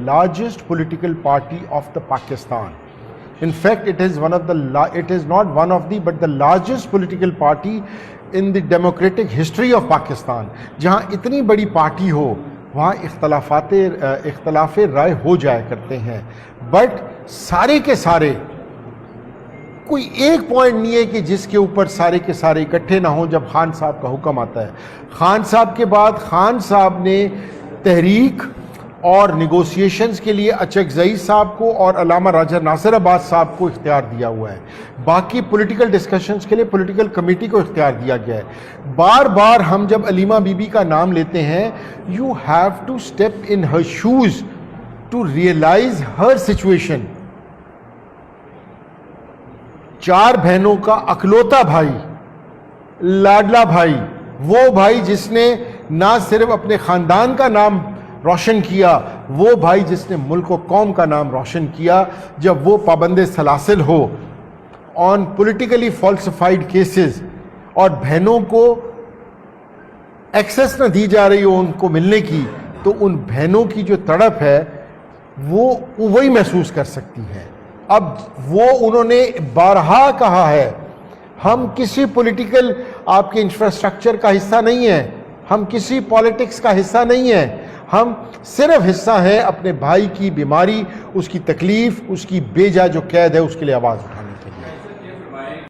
largest political party of the Pakistan. In fact, it is not one of the, but the largest political party in the democratic history of Pakistan. جہاں اتنی بڑی party ہو وہاں اختلاف رائے ہو جایا کرتے ہیں، but سارے کے سارے کوئی ایک پوائنٹ نہیں ہے کہ جس کے اوپر سارے کے سارے اکٹھے نہ ہوں جب خان صاحب کا حکم آتا ہے. خان صاحب کے بعد خان صاحب نے تحریک اور نیگوسیشنز کے لیے اچکزئی صاحب کو اور علامہ راجہ ناصر عباس صاحب کو اختیار دیا ہوا ہے. باقی پولیٹیکل ڈسکشنز کے لیے پولیٹیکل کمیٹی کو اختیار دیا گیا ہے. بار بار ہم جب علیمہ بی بی کا نام لیتے ہیں، you have to step in her shoes to realize her situation. 4 بہنوں کا اکلوتا بھائی، لاڈلا بھائی، وہ بھائی جس نے نہ صرف اپنے خاندان کا نام روشن کیا، وہ بھائی جس نے ملک و قوم کا نام روشن کیا. جب وہ پابند سلاسل ہو آن پولیٹیکلی فالسیفائڈ کیسز اور بہنوں کو ایکسیس نہ دی جا رہی ہو ان کو ملنے کی، تو ان بہنوں کی جو تڑپ ہے وہ وہی محسوس کر سکتی ہے. اب وہ انہوں نے بارہا کہا ہے، ہم کسی پولیٹیکل آپ کے انفراسٹرکچر کا حصہ نہیں ہیں، ہم کسی پالیٹکس کا حصہ نہیں ہیں، ہم صرف حصہ ہیں اپنے بھائی کی بیماری، اس کی تکلیف، اس کی بے جا جو قید ہے، اس کے لیے آواز اٹھانا.